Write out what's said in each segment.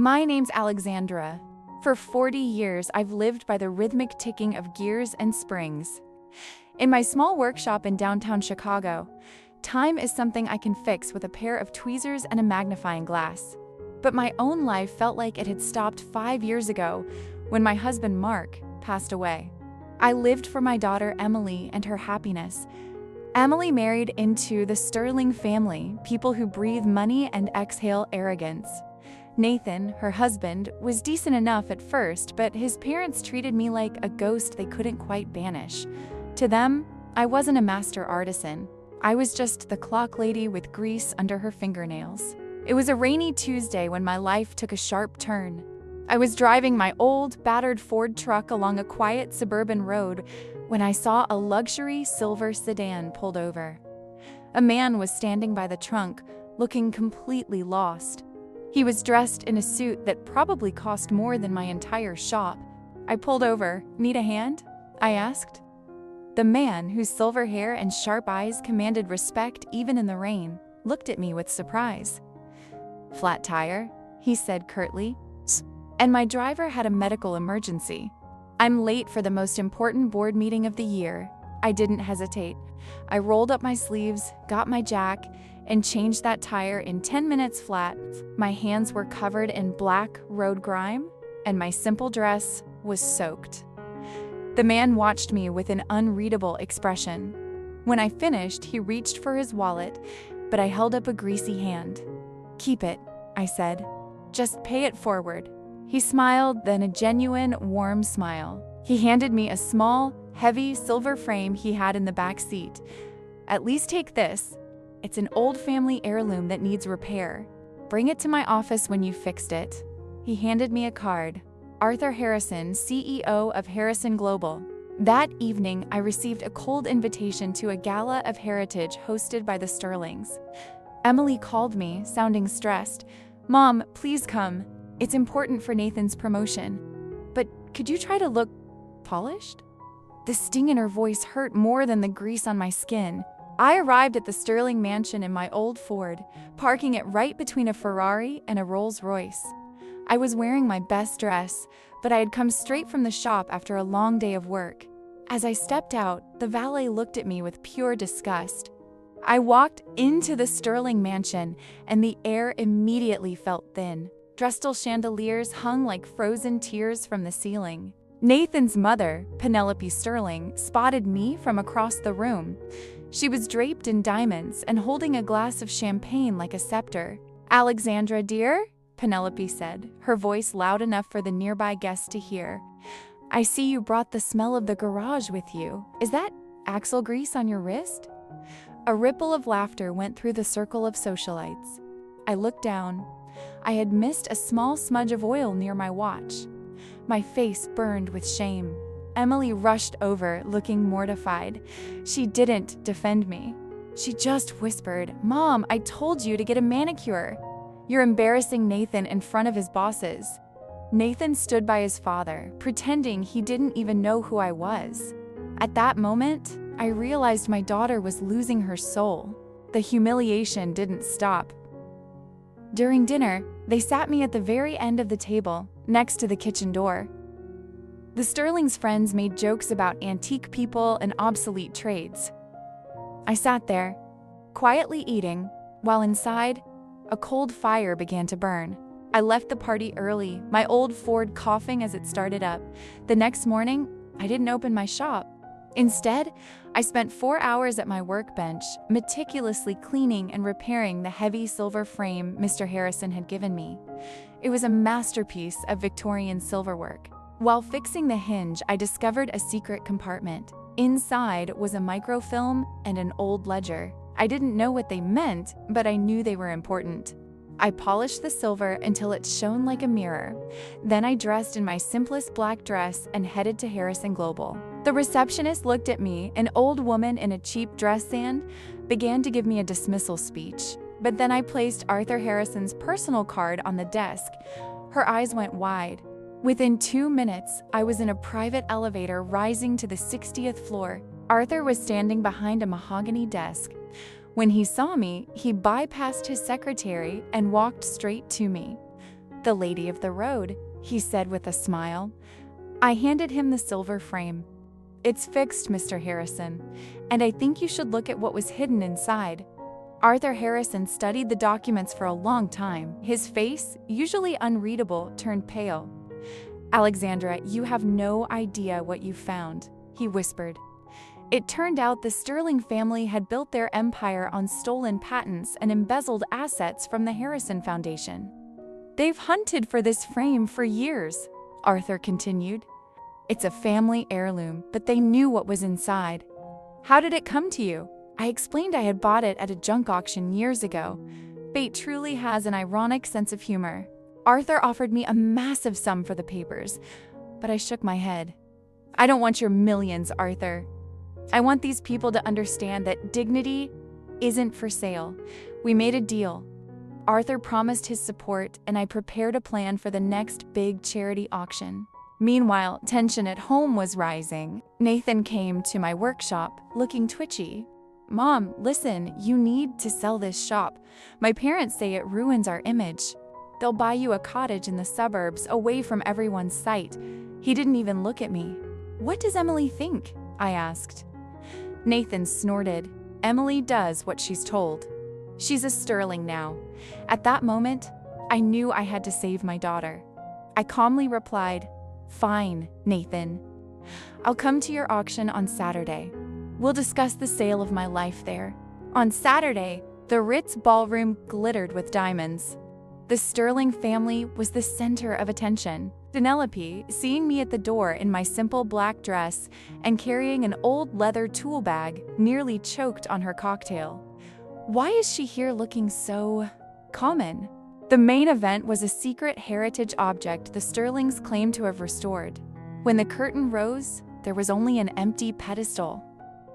My name's Alexandra. For 40 years, I've lived by the rhythmic ticking of gears and springs. In my small workshop in downtown Chicago, time is something I can fix with a pair of tweezers and a magnifying glass. But my own life felt like it had stopped 5 years ago when my husband, Mark, passed away. I lived for my daughter, Emily, and her happiness. Emily married into the Sterling family, people who breathe money and exhale arrogance. Nathan, her husband, was decent enough at first, but his parents treated me like a ghost they couldn't quite banish. To them, I wasn't a master artisan. I was just the clock lady with grease under her fingernails. It was a rainy Tuesday when my life took a sharp turn. I was driving my old, battered Ford truck along a quiet suburban road when I saw a luxury silver sedan pulled over. A man was standing by the trunk, looking completely lost. He was dressed in a suit that probably cost more than my entire shop. I pulled over. "Need a hand?" I asked. The man, whose silver hair and sharp eyes commanded respect even in the rain, looked at me with surprise. "Flat tire," he said curtly. And my driver had a medical emergency. "I'm late for the most important board meeting of the year." I didn't hesitate. I rolled up my sleeves, got my jack, and changed that tire in 10 minutes flat. My hands were covered in black road grime, and my simple dress was soaked. The man watched me with an unreadable expression. When I finished, he reached for his wallet, but I held up a greasy hand. "Keep it," I said. "Just pay it forward." He smiled, then a genuine, warm smile. He handed me a small, heavy silver frame he had in the back seat. "At least take this. It's an old family heirloom that needs repair. Bring it to my office when you've fixed it." He handed me a card. Arthur Harrison, CEO of Harrison Global. That evening, I received a cold invitation to a gala of heritage hosted by the Sterlings. Emily called me, sounding stressed. "Mom, please come. It's important for Nathan's promotion. But could you try to look polished?" The sting in her voice hurt more than the grease on my skin. I arrived at the Sterling mansion in my old Ford, parking it right between a Ferrari and a Rolls-Royce. I was wearing my best dress, but I had come straight from the shop after a long day of work. As I stepped out, the valet looked at me with pure disgust. I walked into the Sterling mansion, and the air immediately felt thin. Crystal chandeliers hung like frozen tears from the ceiling. Nathan's mother, Penelope Sterling, spotted me from across the room. She was draped in diamonds and holding a glass of champagne like a scepter. "Alexandra, dear," Penelope said, her voice loud enough for the nearby guests to hear. "I see you brought the smell of the garage with you. Is that axle grease on your wrist?" A ripple of laughter went through the circle of socialites. I looked down. I had missed a small smudge of oil near my watch. My face burned with shame. Emily rushed over, looking mortified. She didn't defend me. She just whispered, "Mom, I told you to get a manicure. You're embarrassing Nathan in front of his bosses." Nathan stood by his father, pretending he didn't even know who I was. At that moment, I realized my daughter was losing her soul. The humiliation didn't stop. During dinner, they sat me at the very end of the table, next to the kitchen door. The Sterlings' friends made jokes about antique people and obsolete trades. I sat there, quietly eating, while inside, a cold fire began to burn. I left the party early, my old Ford coughing as it started up. The next morning, I didn't open my shop. Instead, I spent 4 hours at my workbench, meticulously cleaning and repairing the heavy silver frame Mr. Harrison had given me. It was a masterpiece of Victorian silverwork. While fixing the hinge, I discovered a secret compartment. Inside was a microfilm and an old ledger. I didn't know what they meant, but I knew they were important. I polished the silver until it shone like a mirror. Then I dressed in my simplest black dress and headed to Harrison Global. The receptionist looked at me, an old woman in a cheap dress and began to give me a dismissal speech. But then I placed Arthur Harrison's personal card on the desk. Her eyes went wide. Within 2 minutes, I was in a private elevator rising to the 60th floor. Arthur was standing behind a mahogany desk. When he saw me, he bypassed his secretary and walked straight to me. "The Lady of the Road," he said with a smile. I handed him the silver frame. "It's fixed, Mr. Harrison, and I think you should look at what was hidden inside." Arthur Harrison studied the documents for a long time. His face, usually unreadable, turned pale. "Alexandra, you have no idea what you found," he whispered. It turned out the Sterling family had built their empire on stolen patents and embezzled assets from the Harrison Foundation. "They've hunted for this frame for years," Arthur continued. "It's a family heirloom, but they knew what was inside." "How did it come to you?" I explained I had bought it at a junk auction years ago. Fate truly has an ironic sense of humor. Arthur offered me a massive sum for the papers, but I shook my head. "I don't want your millions, Arthur. I want these people to understand that dignity isn't for sale. We made a deal." Arthur promised his support, and I prepared a plan for the next big charity auction. Meanwhile, tension at home was rising. Nathan came to my workshop, looking twitchy. "Mom, listen, you need to sell this shop. My parents say it ruins our image. They'll buy you a cottage in the suburbs, away from everyone's sight." He didn't even look at me. "What does Emily think?" I asked. Nathan snorted. "Emily does what she's told. She's a Sterling now." At that moment, I knew I had to save my daughter. I calmly replied, "Fine, Nathan. I'll come to your auction on Saturday. We'll discuss the sale of my life there." On Saturday, the Ritz ballroom glittered with diamonds. The Sterling family was the center of attention. Penelope, seeing me at the door in my simple black dress and carrying an old leather tool bag, nearly choked on her cocktail. Why is she here looking so common? The main event was a secret heritage object the Sterlings claimed to have restored. When the curtain rose, there was only an empty pedestal.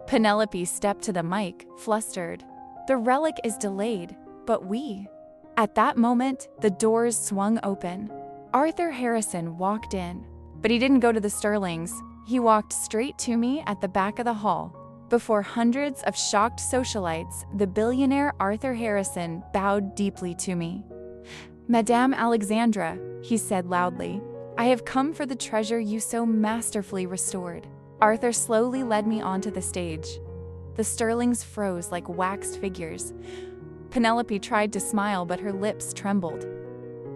Penelope stepped to the mic, flustered. "The relic is delayed, but we..." At that moment, the doors swung open. Arthur Harrison walked in, but he didn't go to the Sterlings. He walked straight to me at the back of the hall. Before hundreds of shocked socialites, the billionaire Arthur Harrison bowed deeply to me. "Madame Alexandra," he said loudly, "I have come for the treasure you so masterfully restored." Arthur slowly led me onto the stage. The Sterlings froze like waxed figures. Penelope tried to smile, but her lips trembled.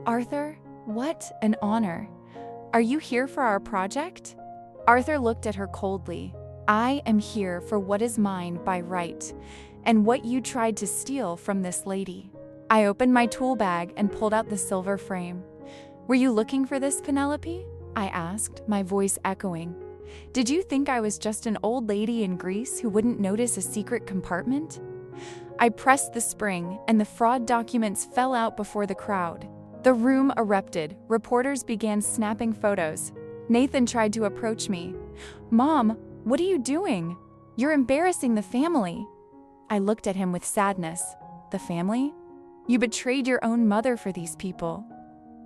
"Arthur, what an honor. Are you here for our project?" Arthur looked at her coldly. "I am here for what is mine by right, and what you tried to steal from this lady." I opened my tool bag and pulled out the silver frame. "Were you looking for this, Penelope?" I asked, my voice echoing. "Did you think I was just an old lady in Greece who wouldn't notice a secret compartment?" I pressed the spring, and the fraud documents fell out before the crowd. The room erupted. Reporters began snapping photos. Nathan tried to approach me. "Mom, what are you doing? You're embarrassing the family." I looked at him with sadness. "The family? You betrayed your own mother for these people.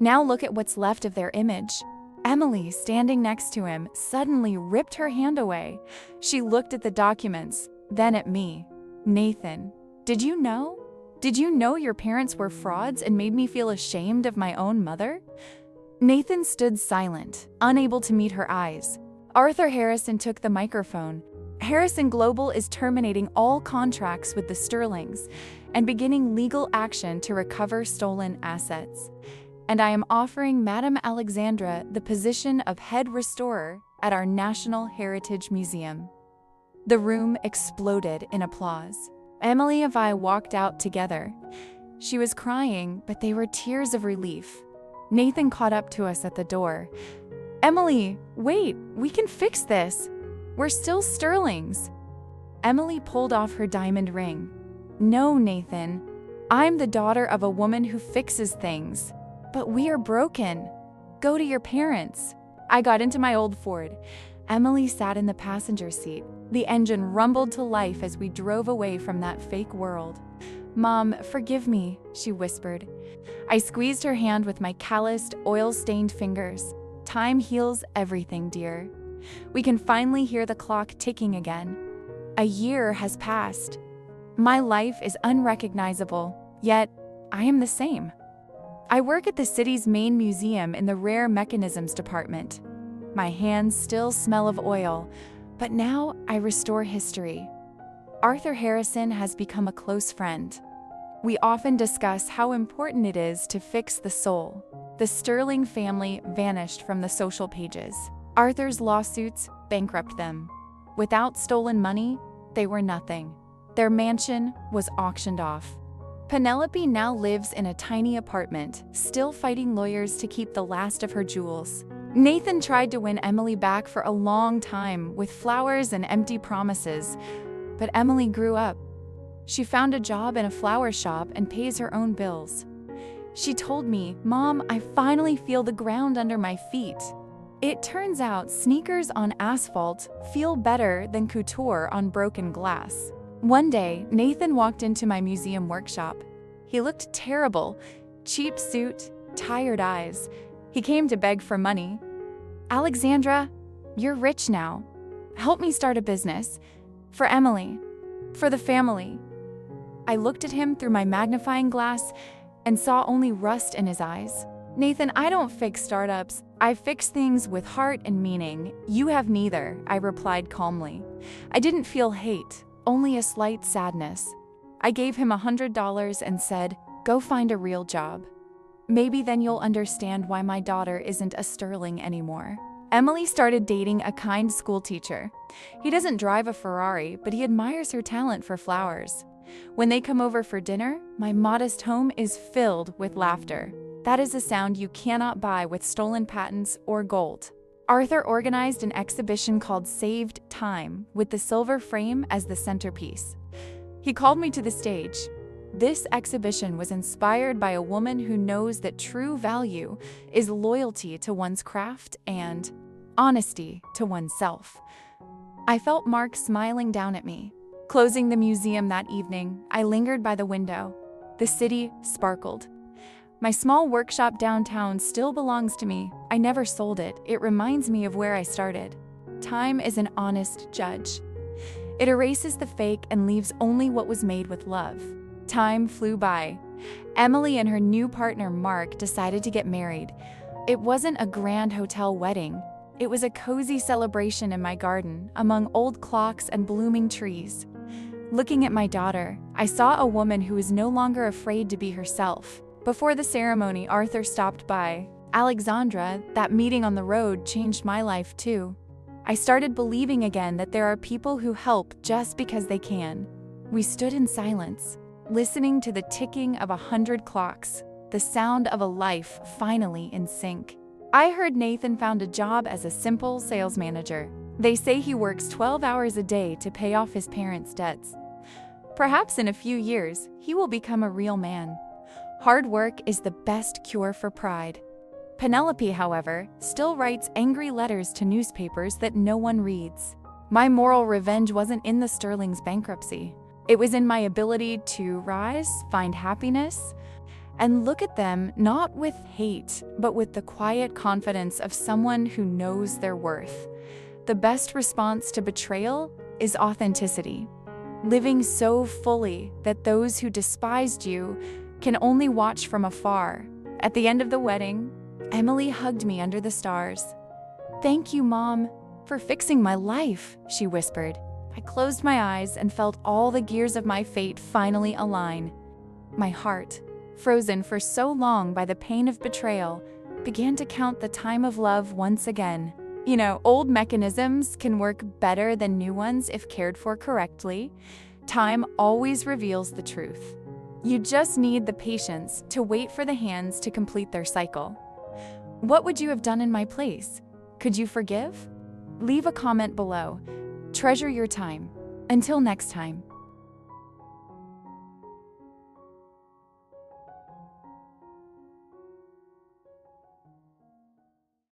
Now look at what's left of their image." Emily, standing next to him, suddenly ripped her hand away. She looked at the documents, then at me. "Nathan, did you know? Did you know your parents were frauds and made me feel ashamed of my own mother?" Nathan stood silent, unable to meet her eyes. Arthur Harrison took the microphone. "Harrison Global is terminating all contracts with the Sterlings and beginning legal action to recover stolen assets. And I am offering Madame Alexandra the position of head restorer at our National Heritage Museum." The room exploded in applause. Emily and I walked out together. She was crying, but they were tears of relief. Nathan caught up to us at the door. "Emily, wait, we can fix this. We're still Sterlings." Emily pulled off her diamond ring. "No, Nathan, I'm the daughter of a woman who fixes things. But we are broken. Go to your parents." I got into my old Ford. Emily sat in the passenger seat. The engine rumbled to life as we drove away from that fake world. "Mom, forgive me," she whispered. I squeezed her hand with my calloused, oil-stained fingers. "Time heals everything, dear. We can finally hear the clock ticking again. A year has passed. My life is unrecognizable, yet I am the same." I work at the city's main museum in the rare mechanisms department. My hands still smell of oil, but now I restore history. Arthur Harrison has become a close friend. We often discuss how important it is to fix the soul. The Sterling family vanished from the social pages. Arthur's lawsuits bankrupt them. Without stolen money, they were nothing. Their mansion was auctioned off. Penelope now lives in a tiny apartment, still fighting lawyers to keep the last of her jewels. Nathan tried to win Emily back for a long time with flowers and empty promises, but Emily grew up. She found a job in a flower shop and pays her own bills. She told me, "Mom, I finally feel the ground under my feet." It turns out sneakers on asphalt feel better than couture on broken glass. One day, Nathan walked into my museum workshop. He looked terrible, cheap suit, tired eyes. He came to beg for money. "Alexandra, you're rich now. Help me start a business. For Emily. For the family." I looked at him through my magnifying glass and saw only rust in his eyes. "Nathan, I don't fix startups. I fix things with heart and meaning. You have neither," I replied calmly. I didn't feel hate, only a slight sadness. I gave him $100 and said, "Go find a real job. Maybe then you'll understand why my daughter isn't a Sterling anymore." Emily started dating a kind schoolteacher. He doesn't drive a Ferrari, but he admires her talent for flowers. When they come over for dinner, my modest home is filled with laughter. That is a sound you cannot buy with stolen patents or gold. Arthur organized an exhibition called Saved Time, with the silver frame as the centerpiece. He called me to the stage. This exhibition was inspired by a woman who knows that true value is loyalty to one's craft and honesty to oneself. I felt Mark smiling down at me. Closing the museum that evening, I lingered by the window. The city sparkled. My small workshop downtown still belongs to me. I never sold it. It reminds me of where I started. Time is an honest judge. It erases the fake and leaves only what was made with love. Time flew by. Emily and her new partner, Mark, decided to get married. It wasn't a grand hotel wedding. It was a cozy celebration in my garden, among old clocks and blooming trees. Looking at my daughter, I saw a woman who was no longer afraid to be herself. Before the ceremony, Arthur stopped by. "Alexandra, that meeting on the road changed my life too." I started believing again that there are people who help just because they can. We stood in silence, listening to the ticking of 100 clocks, the sound of a life finally in sync. I heard Nathan found a job as a simple sales manager. They say he works 12 hours a day to pay off his parents' debts. Perhaps in a few years, he will become a real man. Hard work is the best cure for pride. Penelope, however, still writes angry letters to newspapers that no one reads. My moral revenge wasn't in the Sterling's bankruptcy. It was in my ability to rise, find happiness, and look at them not with hate, but with the quiet confidence of someone who knows their worth. The best response to betrayal is authenticity. Living so fully that those who despised you can only watch from afar. At the end of the wedding, Emily hugged me under the stars. "Thank you, Mom, for fixing my life," she whispered. I closed my eyes and felt all the gears of my fate finally align. My heart, frozen for so long by the pain of betrayal, began to count the time of love once again. You know, old mechanisms can work better than new ones if cared for correctly. Time always reveals the truth. You just need the patience to wait for the hands to complete their cycle. What would you have done in my place? Could you forgive? Leave a comment below. Treasure your time. Until next time.